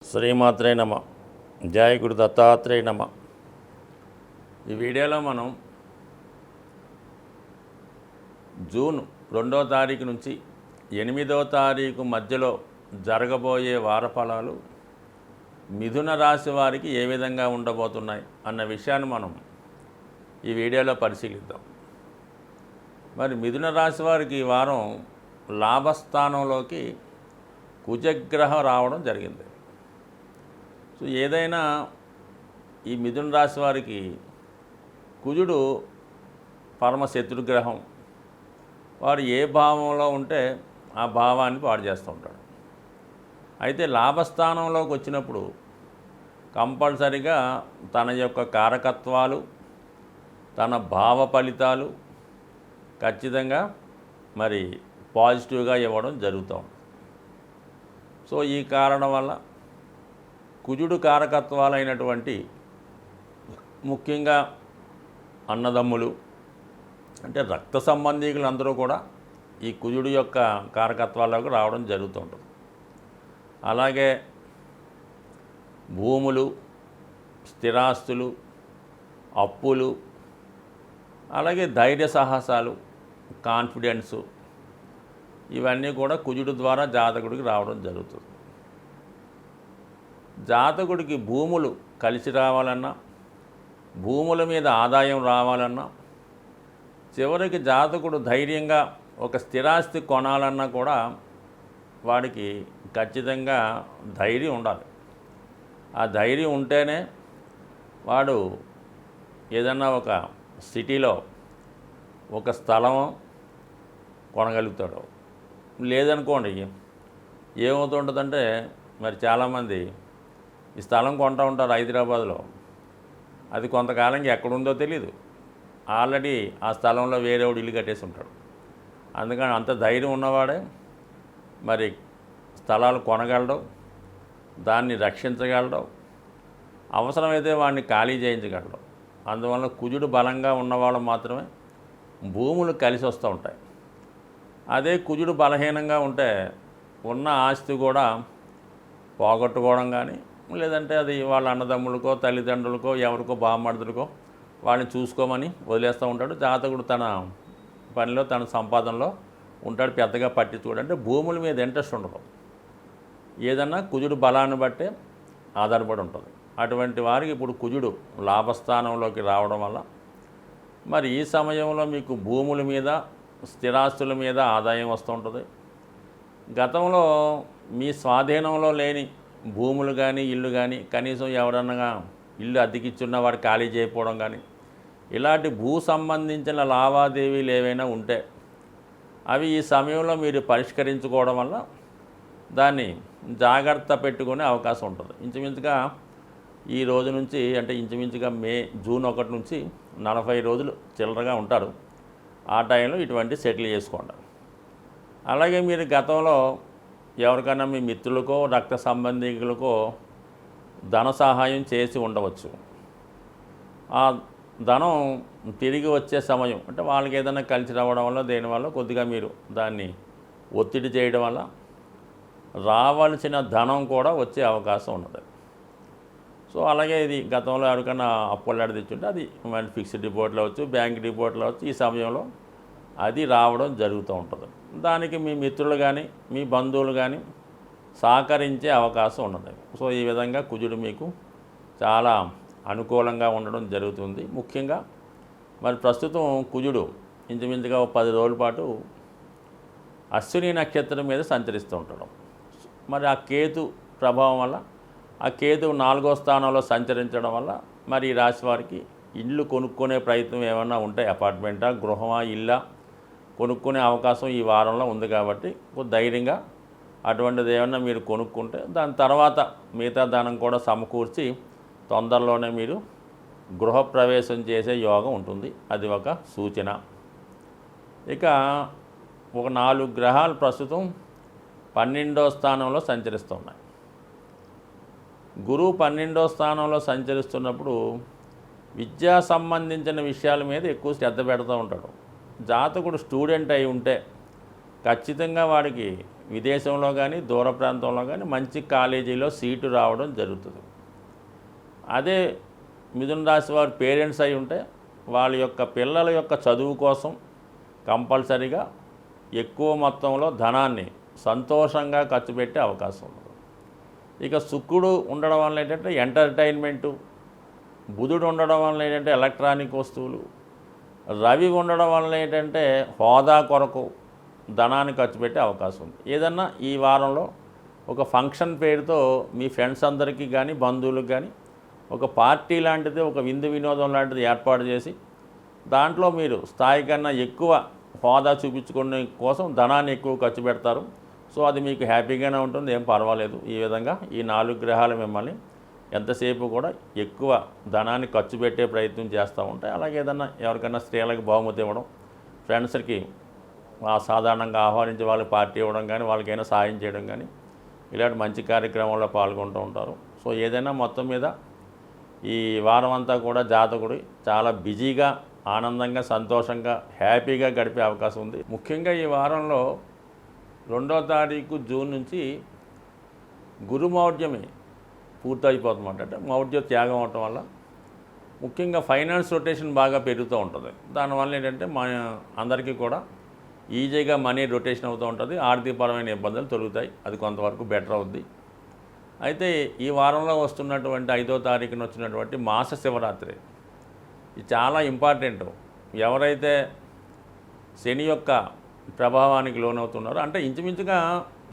శ్రీమాత్రే నమ. జయ గురు దత్తాత్రేయ నమ. ఈ వీడియోలో మనం జూన్ 2వ తారీఖు నుంచి 8వ తారీఖు మధ్యలో జరగబోయే వారఫలాలు మిథున రాశి వారికి ఏ విధంగా ఉండబోతున్నాయి అన్న విషయాన్ని మనం ఈ వీడియోలో పరిశీలిద్దాం. మరి మిథున రాశి వారికి ఈ వారం లాభస్థానంలోకి కుజగ్రహం రావడం జరిగింది. సో ఏదైనా ఈ మిథున రాశి వారికి కుజుడు పరమ శత్రుగ్రహం. వారు ఏ భావంలో ఉంటే ఆ భావాన్ని పాడు చేస్తూ ఉంటాడు. అయితే లాభస్థానంలోకి వచ్చినప్పుడు కంపల్సరిగా తన యొక్క కారకత్వాలు, తన భావ ఫలితాలు ఖచ్చితంగా మరి పాజిటివ్గా ఇవ్వడం జరుగుతూ ఉంటుంది. సో ఈ కారణం వల్ల కుజుడు కారకత్వాలైనటువంటి ముఖ్యంగా అన్నదమ్ములు అంటే రక్త సంబంధీకులందరూ కూడా ఈ కుజుడు యొక్క కారకత్వాల్లోకి రావడం జరుగుతుంటుంది. అలాగే భూములు, స్థిరాస్తులు, అప్పులు, అలాగే ధైర్య సాహసాలు, కాన్ఫిడెన్సు, ఇవన్నీ కూడా కుజుడు ద్వారా జాతకుడికి రావడం జరుగుతుంది. జాతకుడికి భూములు కలిసి రావాలన్నా, భూముల మీద ఆదాయం రావాలన్నా, చివరికి జాతకుడు ధైర్యంగా ఒక స్థిరాస్తి కొనాలన్నా కూడా వాడికి ఖచ్చితంగా ధైర్యం ఉండాలి. ఆ ధైర్యం ఉంటేనే వాడు ఏదన్నా ఒక సిటీలో ఒక స్థలం కొనగలుగుతాడు. లేదనుకోండి ఏమవుతుంటుందంటే మరి చాలామంది ఈ స్థలం కొంటూ ఉంటారు హైదరాబాద్లో. అది కొంతకాలంకి ఎక్కడుందో తెలీదు. ఆల్రెడీ ఆ స్థలంలో వేరేవాడు ఇల్లు కట్టేసి ఉంటాడు. అందుకని అంత ధైర్యం ఉన్నవాడే మరి స్థలాలు కొనగలడు, దాన్ని రక్షించగలడు, అవసరమైతే వాడిని ఖాళీ చేయించగలడు. అందువల్ల కుజుడు బలంగా ఉన్నవాళ్ళు మాత్రమే భూములు కలిసి వస్తూ ఉంటాయి. అదే కుజుడు బలహీనంగా ఉంటే ఉన్న ఆస్తి కూడా పోగొట్టుకోవడం కానీ, లేదంటే అది వాళ్ళ అన్నదమ్ములకో, తల్లిదండ్రులకో, ఎవరికో బామ్మర్దులకో వాళ్ళని చూసుకోమని వదిలేస్తూ ఉంటాడు. జాతకుడు తన పనిలో, తన సంపాదనలో ఉంటాడు, పెద్దగా పట్టించుకోడు. అంటే భూముల మీద ఇంట్రెస్ట్ ఉండదు. ఏదన్నా కుజుడు బలాన్ని బట్టే ఆధారపడి ఉంటుంది. అటువంటి వారికి ఇప్పుడు కుజుడు లాభస్థానంలోకి రావడం వల్ల మరి ఈ సమయంలో మీకు భూముల మీద, స్థిరాస్తుల మీద ఆదాయం వస్తూ ఉంటుంది. గతంలో మీ స్వాధీనంలో లేని భూములు కానీ, ఇల్లు కానీ, కనీసం ఎవరన్నా ఇల్లు అద్దెకిచ్చున్న వాడు ఖాళీ చేయకపోవడం కానీ, ఇలాంటి భూ సంబంధించిన లావాదేవీలు ఏవైనా ఉంటే అవి ఈ సమయంలో మీరు పరిష్కరించుకోవడం వల్ల దాన్ని జాగ్రత్త పెట్టుకునే అవకాశం ఉంటుంది. ఇంచుమించుగా ఈ రోజు నుంచి అంటే ఇంచుమించుగా జూన్ 1 నుంచి 40 రోజులు చిల్లరగా ఉంటారు. ఆ టైంలో ఇటువంటి సెటిల్ చేసుకోండి. అలాగే మీరు గతంలో ఎవరికైనా మీ మిత్రులకో, రక్త సంబంధికులకో ధన సహాయం చేసి ఉండవచ్చు. ఆ ధనం తిరిగి వచ్చే సమయం అంటే వాళ్ళకి ఏదైనా కలిసి రావడం వల్ల, దేనివల్ల కొద్దిగా మీరు దాన్ని ఒత్తిడి చేయడం వల్ల రావాల్సిన ధనం కూడా వచ్చే అవకాశం ఉన్నది. సో అలాగే ఇది గతంలో ఎవరికైనా అప్పులు తెచ్చుంటే అది మళ్ళీ ఫిక్స్డ్ డిపాజిట్లు అవచ్చు, బ్యాంక్ డిపాజిట్లు అవచ్చు, ఈ సమయంలో అది రావడం జరుగుతూ ఉంటుంది. దానికి మీ మిత్రులు కానీ, మీ బంధువులు కానీ సహకరించే అవకాశం ఉన్నది. సో ఈ విధంగా కుజుడు మీకు చాలా అనుకూలంగా ఉండడం జరుగుతుంది. ముఖ్యంగా మరి ప్రస్తుతం కుజుడు ఇంచుమించుగా 10 రోజుల పాటు అశ్విని నక్షత్రం మీద సంచరిస్తూ ఉంటాడు. మరి ఆ కేతు ప్రభావం వల్ల, ఆ కేతు 4వ స్థానంలో సంచరించడం వల్ల మరి ఈ రాశి వారికి ఇల్లు కొనుక్కునే ప్రయత్నం ఏమన్నా ఉంటే, అపార్ట్మెంటా, గృహమా, ఇల్లా కొనుక్కునే అవకాశం ఈ వారంలో ఉంది. కాబట్టి ధైర్యంగా అటువంటిది ఏమన్నా మీరు కొనుక్కుంటే దాని తర్వాత మిగతా ధనం కూడా సమకూర్చి తొందరలోనే మీరు గృహప్రవేశం చేసే యోగం ఉంటుంది. అది ఒక సూచన. ఇక ఒక 4 గ్రహాలు ప్రస్తుతం 12వ స్థానంలో సంచరిస్తున్నాయి. గురువు 12వ స్థానంలో సంచరిస్తున్నప్పుడు విద్యా సంబంధించిన విషయాల మీద ఎక్కువ శ్రద్ధ పెడుతూ ఉంటాడు. జాతకుడు స్టూడెంట్ అయి ఉంటే ఖచ్చితంగా వాడికి విదేశంలో కానీ దూర ప్రాంతంలో కానీ మంచి కాలేజీలో సీటు రావడం జరుగుతుంది. అదే మిథున రాశి వారి పేరెంట్స్ అయి ఉంటే వాళ్ళ యొక్క పిల్లల యొక్క చదువు కోసం కంపల్సరీగా ఎక్కువ మొత్తంలో ధనాన్ని సంతోషంగా ఖర్చు పెట్టే అవకాశం ఉంది. ఇక శుక్రుడు ఉండడం వల్ల ఏంటంటే ఎంటర్టైన్మెంటు, బుధుడు ఉండడం వల్ల ఏంటంటే ఎలక్ట్రానిక్ వస్తువులు, రవి ఉండడం వల్ల ఏంటంటే హోదా కొరకు ధనాన్ని ఖర్చు పెట్టే అవకాశం ఉంది. ఏదన్నా ఈ వారంలో ఒక ఫంక్షన్ పేరుతో మీ ఫ్రెండ్స్ అందరికీ కానీ బంధువులకు కానీ ఒక పార్టీ లాంటిది, ఒక విందు వినోదం లాంటిది ఏర్పాటు చేసి దాంట్లో మీరు స్థాయి కన్నా ఎక్కువ హోదా చూపించుకునే కోసం ధనాన్ని ఎక్కువ ఖర్చు పెడతారు. సో అది మీకు హ్యాపీగానే ఉంటుంది, ఏం పర్వాలేదు. ఈ విధంగా ఈ 4 గ్రహాలు మిమ్మల్ని ఎంతసేపు కూడా ఎక్కువ ధనాన్ని ఖర్చు పెట్టే ప్రయత్నం చేస్తూ ఉంటాయి. అలాగే ఏదన్నా ఎవరికైనా స్త్రీలకు బహుమతి ఇవ్వడం, ఫ్రెండ్స్కి సాధారణంగా ఆహ్వానించి వాళ్ళకి పార్టీ ఇవ్వడం కానీ, వాళ్ళకైనా సాయం చేయడం కానీ, ఇలాంటి మంచి కార్యక్రమాల్లో పాల్గొంటూ ఉంటారు. సో ఏదైనా మొత్తం మీద ఈ వారం అంతా కూడా జాతకుడు చాలా బిజీగా, ఆనందంగా, సంతోషంగా, హ్యాపీగా గడిపే అవకాశం ఉంది. ముఖ్యంగా ఈ వారంలో 2వ తారీఖు జూన్ నుంచి గురుమౌఢ్యమే పూర్తయిపోతుందన్నమాట. అంటే మౌఢ్య త్యాగం అవటం వల్ల ముఖ్యంగా ఫైనాన్స్ రొటేషన్ బాగా పెరుగుతూ ఉంటుంది. దానివల్ల ఏంటంటే మన అందరికీ కూడా ఈజీగా మనీ రొటేషన్ అవుతూ ఉంటుంది, ఆర్థికపరమైన ఇబ్బందులు తొలుగుతాయి. అది కొంతవరకు బెటర్ అవుద్ది. అయితే ఈ వారంలో వస్తున్నటువంటి 5వ తారీఖున వచ్చినటువంటి మాస శివరాత్రి ఇది చాలా ఇంపార్టెంట్. ఎవరైతే శని యొక్క ప్రభావానికి లోనవుతున్నారో, అంటే ఇంచుమించుగా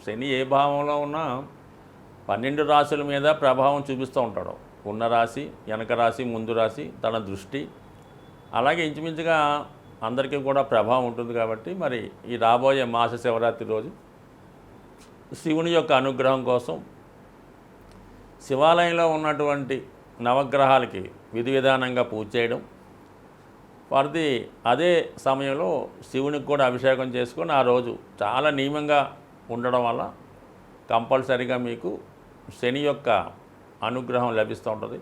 శని ఏ భావంలో ఉన్నా 12 రాశుల మీద ప్రభావం చూపిస్తూ ఉంటాడు. ఉన్న రాశి, వెనక రాశి, ముందు రాశి, తన దృష్టి, అలాగే ఇంచుమించుగా అందరికీ కూడా ప్రభావం ఉంటుంది. కాబట్టి మరి ఈ రాబోయే మాస శివరాత్రి రోజు శివుని యొక్క అనుగ్రహం కోసం శివాలయంలో ఉన్నటువంటి నవగ్రహాలకి విధి విధానంగా పూజ చేయడం, వారిది అదే సమయంలో శివునికి కూడా అభిషేకం చేసుకొని ఆ రోజు చాలా నియమంగా ఉండడం వల్ల కంపల్సరీగా మీకు శని యొక్క అనుగ్రహం లభిస్తూ ఉంటుంది.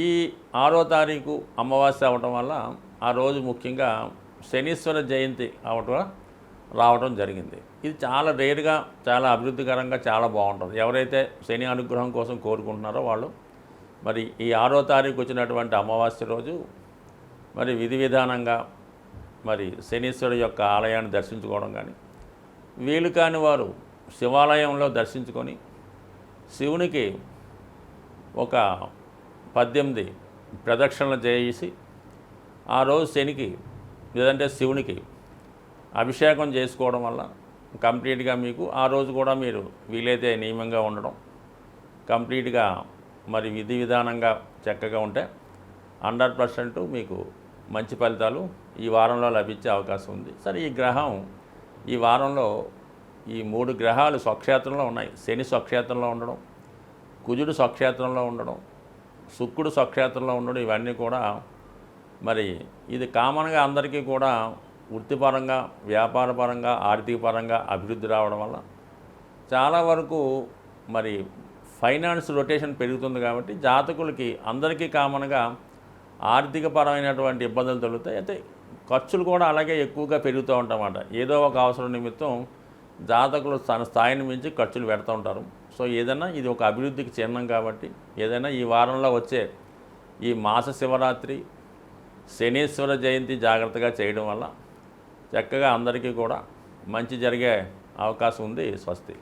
ఈ 6వ తారీఖు అమావాస్య అవటం వల్ల ఆ రోజు ముఖ్యంగా శనీశ్వర జయంతి రావడం జరిగింది. ఇది చాలా రేరుగా, చాలా అభివృద్ధికరంగా, చాలా బాగుంటుంది. ఎవరైతే శని అనుగ్రహం కోసం కోరుకుంటున్నారో వాళ్ళు మరి ఈ 6వ తారీఖు వచ్చినటువంటి అమావాస్య రోజు మరి విధి విధానంగా మరి శనీశ్వరుడు యొక్క ఆలయాన్ని దర్శించుకోవడం కానీ, వీలు కాని వారు శివాలయంలో దర్శించుకొని శివునికి ఒక 18 ప్రదక్షిణలు చేసి ఆ రోజు శనికి లేదంటే శివునికి అభిషేకం చేసుకోవడం వల్ల కంప్లీట్గా మీకు ఆ రోజు కూడా మీరు వీలైతే నియమంగా ఉండడం, కంప్లీట్గా మరి విధి విధానంగా చక్కగా ఉంటే 100% మీకు మంచి ఫలితాలు ఈ వారంలో లభించే అవకాశం ఉంది. సరే, ఈ గ్రహం ఈ వారంలో ఈ 3 గ్రహాలు స్వక్షేత్రంలో ఉన్నాయి. శని స్వక్షేత్రంలో ఉండడం, కుజుడు స్వక్షేత్రంలో ఉండడం, శుక్రుడు స్వక్షేత్రంలో ఉండడం, ఇవన్నీ కూడా మరి ఇది కామన్గా అందరికీ కూడా వృత్తిపరంగా, వ్యాపారపరంగా, ఆర్థికపరంగా అభివృద్ధి రావడం వల్ల చాలా వరకు మరి ఫైనాన్స్ రొటేషన్ పెరుగుతుంది. కాబట్టి జాతకులకి అందరికీ కామన్గా ఆర్థికపరమైనటువంటి ఇబ్బందులు తొలుగుతాయి. అయితే ఖర్చులు కూడా అలాగే ఎక్కువగా పెరుగుతూ ఉంటాయన్నమాట. ఏదో ఒక అవసరం నిమిత్తం జాతకులు తన స్థాయిని మించి ఖర్చులు పెడుతూ ఉంటారు. సో ఏదైనా ఇది ఒక అభివృద్ధికి చిహ్నం. కాబట్టి ఏదైనా ఈ వారంలో వచ్చే ఈ మాస శివరాత్రి, శనీశ్వర జయంతి జాగ్రత్తగా చేయడం వల్ల చక్కగా అందరికీ కూడా మంచి జరిగే అవకాశం ఉంది. స్వస్తి.